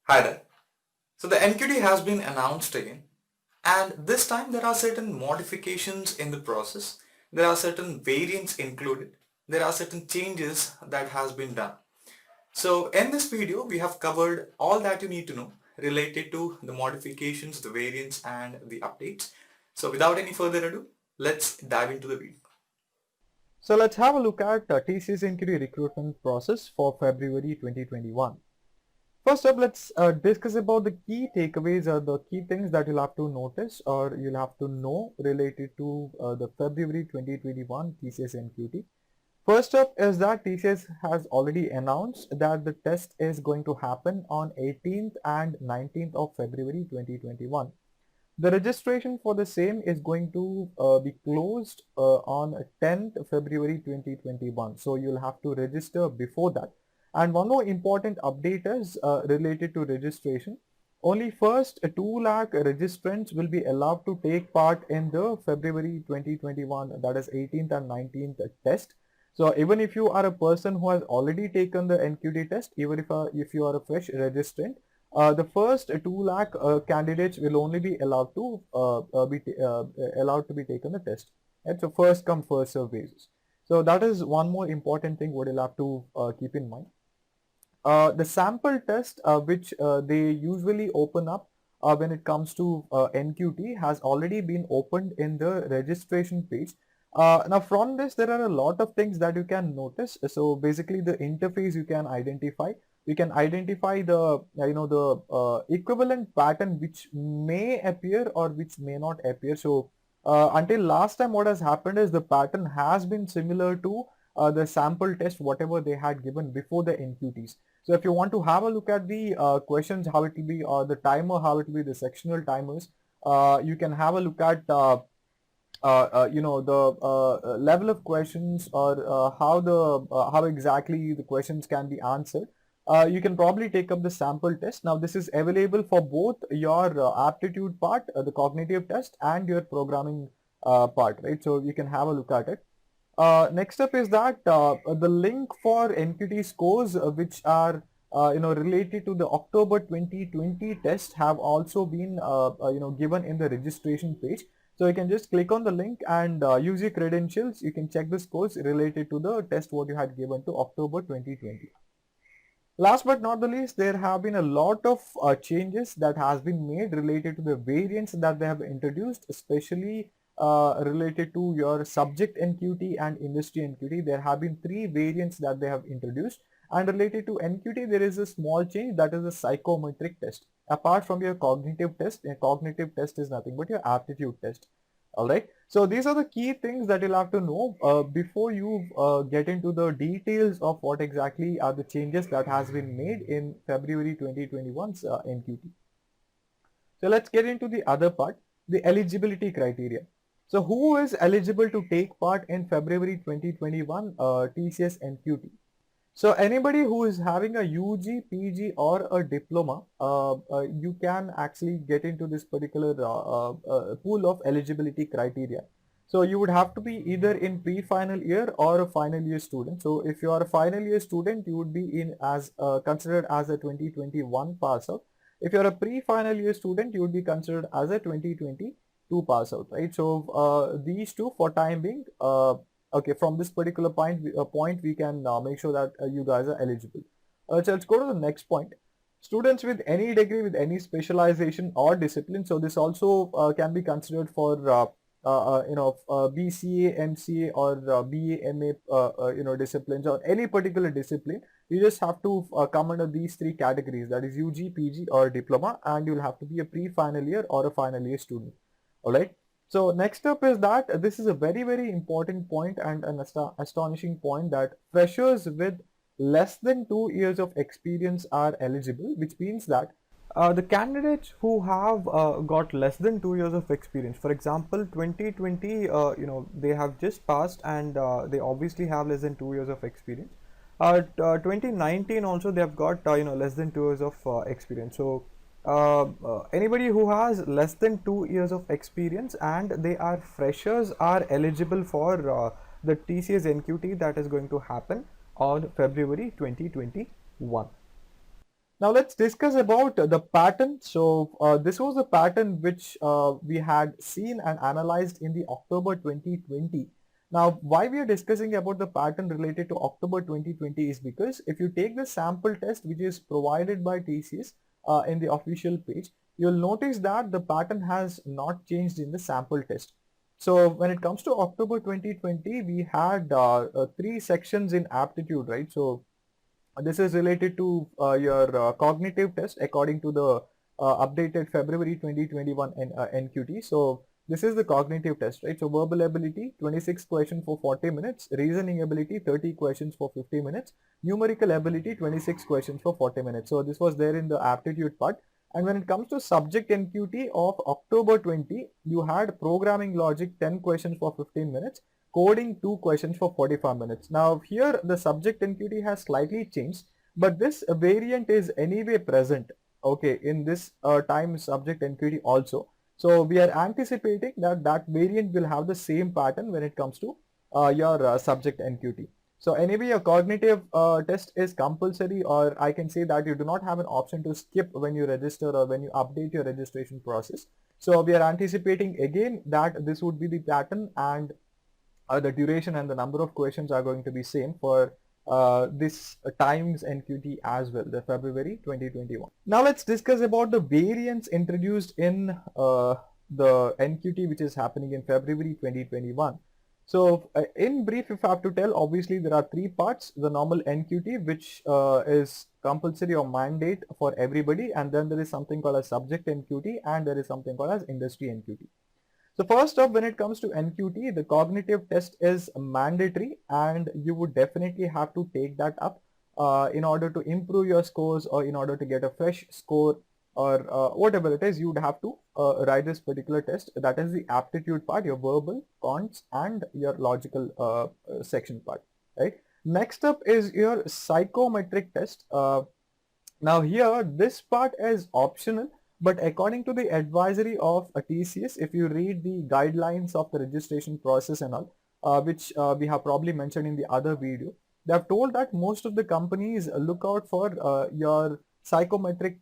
Hi there. So the NQT has been announced again, and this time there are certain modifications in the process. There are certain variants included. There are certain changes that has been done. So in this video, we have covered all that you need to know related to the modifications, the variants, and the updates. So without any further ado, let's dive into the video. So let's have a look at TCS NQT recruitment process for February 2021. First up, let's discuss about the key takeaways or the key things that you'll have to notice or you'll have to know related to the February 2021 TCS NQT. First up is that TCS has already announced that the test is going to happen on 18th and 19th of February 2021. The registration for the same is going to be closed on 10th February 2021. So you'll have to register before that. And one more important update is related to registration. Only first 2 lakh registrants will be allowed to take part in the February 2021, that is 18th and 19th test. So even if you are a person who has already taken the NQT test, even if you are a fresh registrant, the first 2 lakh candidates will only be allowed to be taken the test. Right? So first come first serve basis. So that is one more important thing what you'll have to keep in mind. The sample test which they usually open up when it comes to NQT has already been opened in the registration page. Now from this there are a lot of things that you can notice. So basically the interface you can identify. You can identify the equivalent pattern which may appear or which may not appear. So until last time what has happened is the pattern has been similar to the sample test whatever they had given before the NQTs. So if you want to have a look at the questions, how it will be, or the timer, how it will be, the sectional timers, you can have a look at the level of questions or how exactly the questions can be answered. You can probably take up the sample test. Now this is available for both your aptitude part, the cognitive test, and your programming part, right? So you can have a look at it. Next up is that the link for NQT scores which are related to the October 2020 test have also been given in the registration page. So you can just click on the link and use your credentials. You can check the scores related to the test what you had given to October 2020. Last but not the least, there have been a lot of changes that has been made related to the variants that they have introduced, especially related to your subject NQT and industry NQT. There have been 3 variants that they have introduced, and related to NQT, there is a small change, that is a psychometric test. Apart from your cognitive test, a cognitive test is nothing but your aptitude test. All right. So these are the key things that you'll have to know before you get into the details of what exactly are the changes that has been made in February 2021's NQT. So let's get into the other part, the eligibility criteria. So who is eligible to take part in February 2021 TCS NQT? So anybody who is having a UG, PG or a diploma, you can actually get into this particular pool of eligibility criteria. So you would have to be either in pre-final year or a final year student. So if you are a final year student, you would be in as considered as a 2021 pass out. If you are a pre-final year student, you would be considered as a 2022 pass out, right? So these two for time being, okay, from this particular point we can make sure that you guys are eligible. So let's go to the next point. Students with any degree with any specialization or discipline. So this also can be considered for BCA, MCA or BA, MA disciplines or any particular discipline. You just have to come under these 3 categories, that is UG, PG or diploma, and you'll have to be a pre-final year or a final year student. All right. So next up is that this is a very, very important point and an astonishing point, that freshers with less than 2 years of experience are eligible, which means that the candidates who have got less than 2 years of experience, for example, 2020, they have just passed and they obviously have less than 2 years of experience. 2019 also they have got less than 2 years of experience. So anybody who has less than 2 years of experience and they are freshers are eligible for the TCS NQT that is going to happen on February 2021. Now let's discuss about the pattern. So this was a pattern which we had seen and analyzed in the October 2020. Now why we are discussing about the pattern related to October 2020 is because if you take the sample test which is provided by TCS in the official page, you'll notice that the pattern has not changed in the sample test. So when it comes to October 2020, we had three sections in aptitude, right? So this is related to your cognitive test according to the updated February 2021 NQT. So this is the cognitive test, right? So verbal ability, 26 questions for 40 minutes, reasoning ability, 30 questions for 50 minutes, numerical ability, 26 questions for 40 minutes. So this was there in the aptitude part. And when it comes to subject NQT of October 20, you had programming logic 10 questions for 15 minutes, coding 2 questions for 45 minutes. Now here the subject NQT has slightly changed, but this variant is anyway present, okay, in this time subject NQT also. So we are anticipating that that variant will have the same pattern when it comes to your subject NQT. So anyway, your cognitive test is compulsory, or I can say that you do not have an option to skip when you register or when you update your registration process. So we are anticipating again that this would be the pattern, and the duration and the number of questions are going to be same for this times NQT as well, the February 2021. Now let's discuss about the variants introduced in the NQT which is happening in February 2021. So in brief, if I have to tell, obviously there are three parts: the normal NQT, which is compulsory or mandate for everybody, and then there is something called as subject NQT, and there is something called as industry NQT. So first up, when it comes to NQT, the cognitive test is mandatory, and you would definitely have to take that up in order to improve your scores, or in order to get a fresh score, or whatever it is, you would have to write this particular test. That is the aptitude part, your verbal, cons, and your logical section part, right? Next up is your psychometric test. Now here, this part is optional, but according to the advisory of a TCS, if you read the guidelines of the registration process and all, which we have probably mentioned in the other video, they have told that most of the companies look out for your psychometric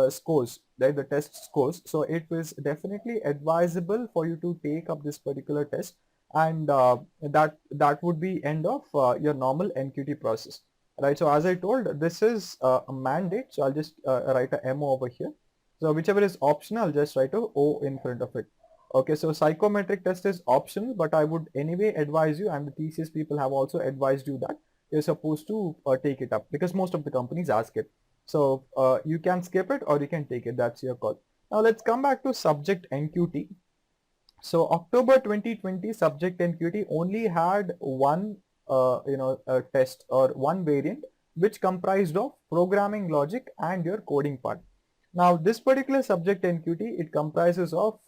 scores, right, the test scores. So it was definitely advisable for you to take up this particular test, and that would be end of your normal NQT process. Right, so as I told, this is a mandate, so I'll just write a M over here. So whichever is optional, I'll just write a O in front of it. Okay, so psychometric test is optional, but I would anyway advise you, and the TCS people have also advised you that you're supposed to take it up, because most of the companies ask it. So you can skip it or you can take it, that's your call. Now let's come back to subject NQT. So October 2020 subject NQT only had one test or one variant, which comprised of programming logic and your coding part. Now this particular subject NQT, it comprises of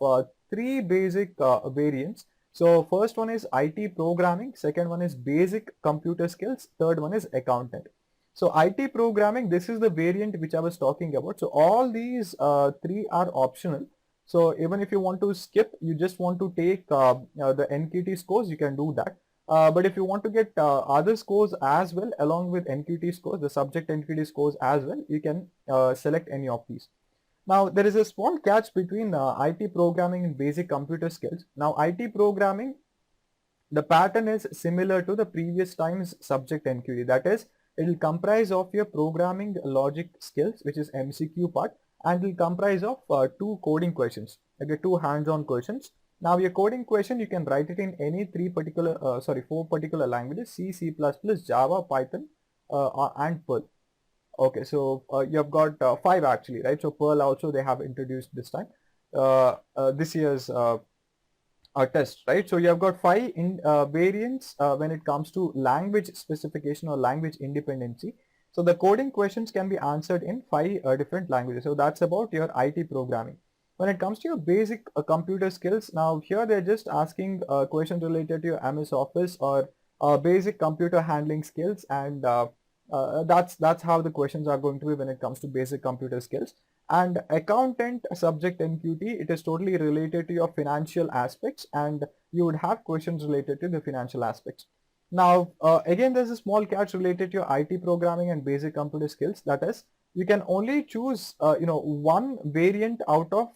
three basic variants. So first one is IT programming, second one is basic computer skills, third one is accountant. So IT programming, this is the variant which I was talking about. So all these three are optional. So even if you want to skip, you just want to take the NQT scores, you can do that. But if you want to get other scores as well along with NQT scores, the subject NQT scores as well, you can select any of these. Now there is a small catch between IT programming and basic computer skills. Now IT programming, the pattern is similar to the previous times subject NQT. That is, it will comprise of your programming logic skills, which is MCQ part, and it will comprise of two coding questions, okay, two hands-on questions. Now your coding question, you can write it in any four particular languages: C, C++, Java, Python, and Perl. Okay, so you have got five actually, right? So Perl also they have introduced this time, this year's test, right? So you have got five variants when it comes to language specification or language independency. So the coding questions can be answered in five different languages. So that's about your IT programming. When it comes to your basic computer skills, now here they're just asking questions related to your MS Office or basic computer handling skills, and that's how the questions are going to be when it comes to basic computer skills. And accountant subject NQT, it is totally related to your financial aspects, and you would have questions related to the financial aspects. Now again, there's a small catch related to your IT programming and basic computer skills. That is, you can only choose one variant out of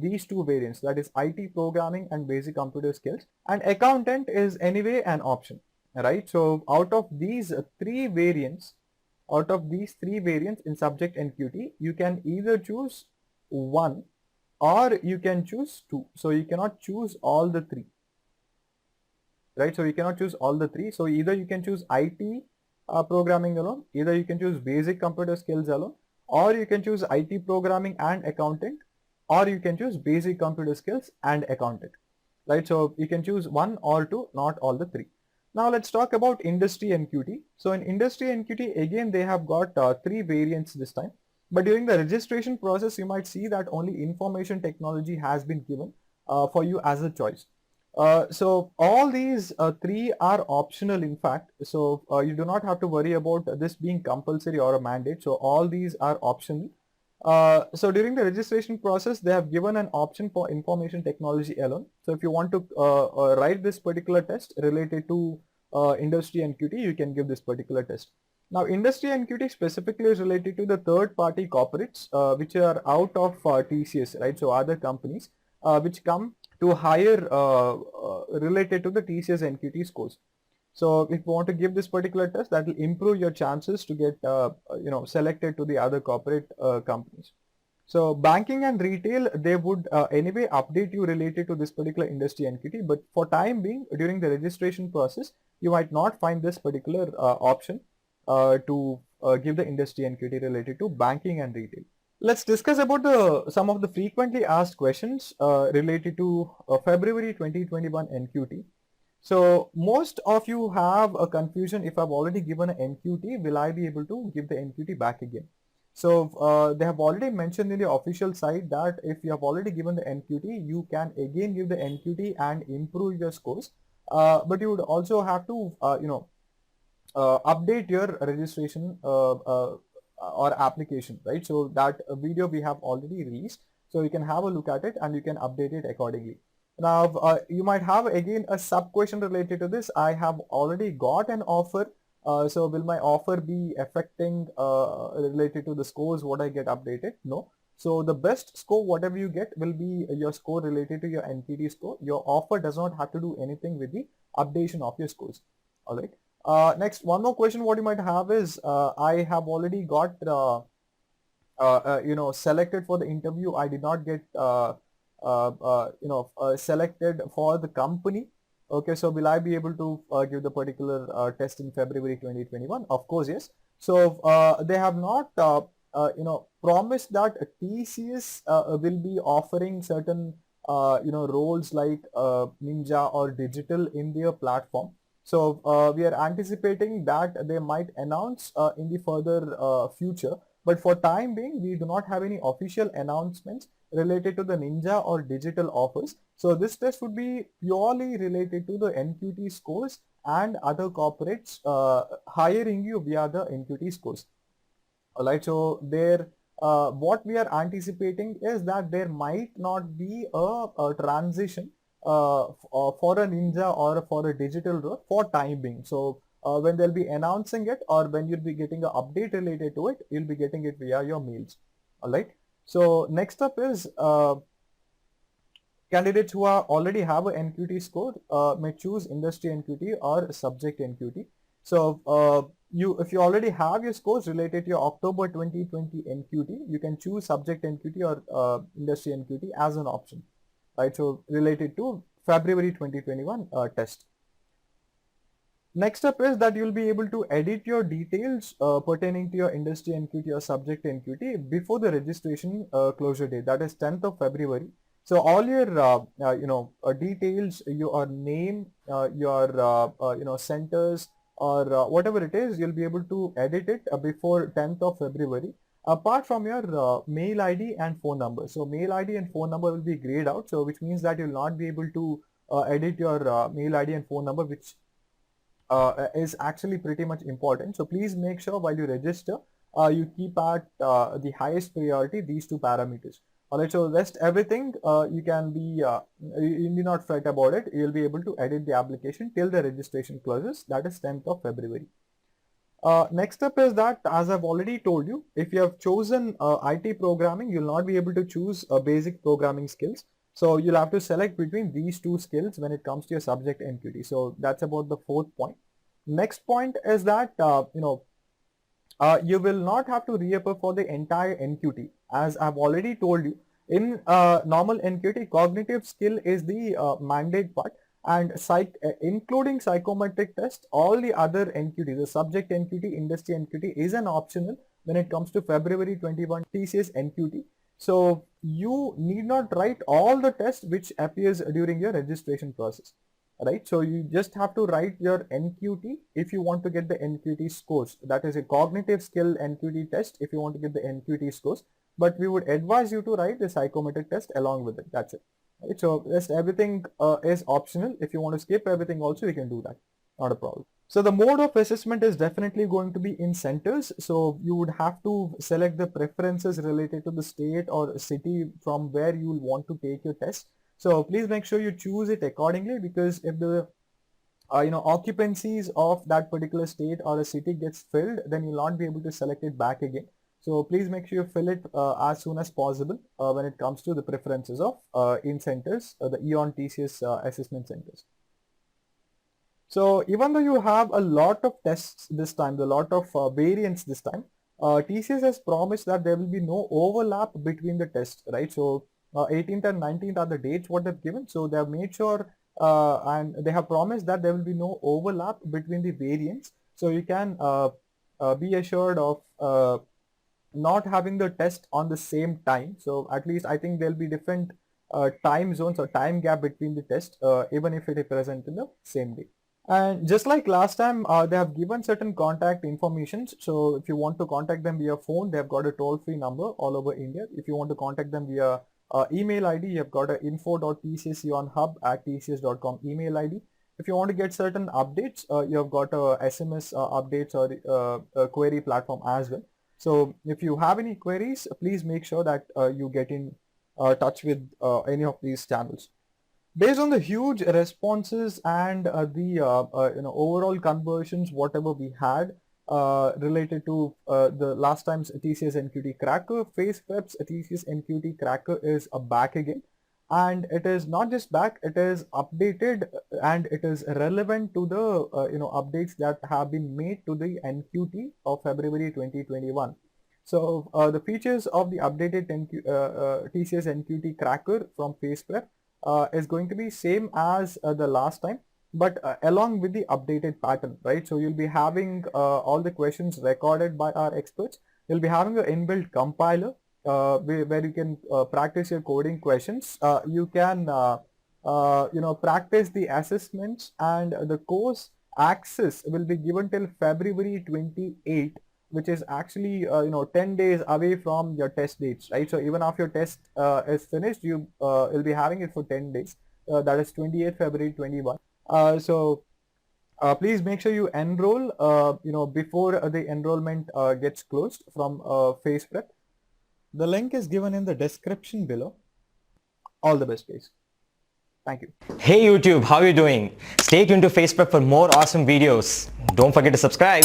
these two variants, that is IT programming and basic computer skills, and accountant is anyway an option, right? So out of these three variants in subject NQT, you can either choose one or you can choose two. So you cannot choose all the three, right? So you cannot choose all the three. So either you can choose IT programming alone, either you can choose basic computer skills alone, or you can choose IT programming and accountant, or you can choose basic computer skills and accountant, right? So you can choose one or two, not all the three. Now let's talk about industry NQT. So in industry NQT, again, they have got three variants this time. But during the registration process, you might see that only information technology has been given for you as a choice. So all these three are optional, in fact. So you do not have to worry about this being compulsory or a mandate. So all these are optional. So during the registration process, they have given an option for information technology alone. So if you want to write this particular test related to industry NQT, you can give this particular test. Now, industry NQT specifically is related to the third-party corporates, which are out of TCS, right? So other companies which come to hire related to the TCS NQT scores. So if you want to give this particular test, that will improve your chances to get selected to the other corporate companies. So banking and retail, they would anyway update you related to this particular industry NQT, but for time being, during the registration process, you might not find this particular option to give the industry NQT related to banking and retail. Let's discuss about some of the frequently asked questions related to February 2021 NQT. So most of you have a confusion: if I've already given an NQT, will I be able to give the NQT back again? So they have already mentioned in the official site that if you have already given the NQT, you can again give the NQT and improve your scores. But you would also have to, update your registration or application, right? So that video we have already released, so you can have a look at it and you can update it accordingly. Now you might have again a sub question related to this: I have already got an offer, so will my offer be affecting related to the scores what I get updated? No. So the best score whatever you get will be your score related to your NPT score. Your offer does not have to do anything with the updation of your scores. All right. Next, one more question what you might have is, I have already got selected for the interview. I did not get selected for the company. Okay, so will I be able to give the particular test in February 2021? Of course, yes. So they have not promised that TCS will be offering certain roles like Ninja or Digital in their platform. So we are anticipating that they might announce in the further future. But for time being, we do not have any official announcements related to the Ninja or Digital offers. So this test would be purely related to the NQT scores and other corporates hiring you via the NQT scores. Alright, so there, what we are anticipating is that there might not be a transition for a Ninja or for a Digital role for time being. So when they'll be announcing it, or when you'll be getting an update related to it, you'll be getting it via your mails. All right. So next up is candidates who are already have a NQT score may choose industry NQT or subject NQT. So if you already have your scores related to your October 2020 NQT, you can choose subject NQT or industry NQT as an option, right? So related to February 2021 test. Next up is that you'll be able to edit your details pertaining to your industry NQT or subject NQT before the registration closure date, that is 10th of February. So all your details, your name, your centers, or whatever it is, you'll be able to edit it before 10th of February. Apart from your mail ID and phone number. So mail ID and phone number will be grayed out. So which means that you'll not be able to edit your mail ID and phone number, which is actually pretty much important. So please make sure while you register, you keep at the highest priority these two parameters. Alright, so rest everything you can be, you need not fret about it. You'll be able to edit the application till the registration closes, that is 10th of February. Next up is that, as I've already told you, if you have chosen IT programming, you'll not be able to choose basic programming skills. So you'll have to select between these two skills when it comes to your subject NQT. So that's about the fourth point. Next point is that, you will not have to reappear for the entire NQT. As I've already told you, in normal NQT, cognitive skill is the mandate part, and including psychometric test, all the other NQT, the subject NQT, industry NQT is an optional when it comes to February 21 TCS NQT. So you need not write all the tests which appears during your registration process, right? So you just have to write your NQT if you want to get the NQT scores. That is a cognitive skill NQT test if you want to get the NQT scores. But we would advise you to write the psychometric test along with it. That's it. Right? So rest everything is optional. If you want to skip everything also, you can do that. Not a problem. So the mode of assessment is definitely going to be in centers. So you would have to select the preferences related to the state or city from where you will want to take your test. So please make sure you choose it accordingly, because if the occupancies of that particular state or a city gets filled, then you'll not be able to select it back again. So please make sure you fill it as soon as possible when it comes to the preferences of in centers, the EON TCS assessment centers. So even though you have a lot of tests this time, a lot of variants this time, TCS has promised that there will be no overlap between the tests, right? So 18th and 19th are the dates what they've given. So they have made sure and they have promised that there will be no overlap between the variants. So you can be assured of not having the test on the same time. So at least I think there'll be different time zones or time gap between the test, even if it is present in the same day. And just like last time, they have given certain contact information. So if you want to contact them via phone, they've got a toll-free number all over India. If you want to contact them via email ID, you've got a info.tcsionhub@tcs.com email ID. If you want to get certain updates, you've got a SMS updates or a query platform as well. So if you have any queries, please make sure that you get in touch with any of these channels. Based on the huge responses and the overall conversions, whatever we had related to the last time's TCS NQT cracker, FacePrep's TCS NQT cracker is back again, and it is not just back; it is updated and it is relevant to the updates that have been made to the NQT of February 2021. So the features of the updated TCS NQT cracker from FacePrep is going to be same as the last time, but along with the updated pattern, right? So you'll be having all the questions recorded by our experts. You'll be having an inbuilt compiler where you can practice your coding questions. You can practice the assessments, and the course access will be given till February 28, which is actually 10 days away from your test dates, right? So even after your test is finished, you will be having it for 10 days. That is 28 February 21. So please make sure you enroll before the enrollment gets closed from FacePrep. The link is given in the description below. All the best, guys. Thank you. Hey YouTube, how are you doing? Stay tuned to FacePrep for more awesome videos. Don't forget to subscribe.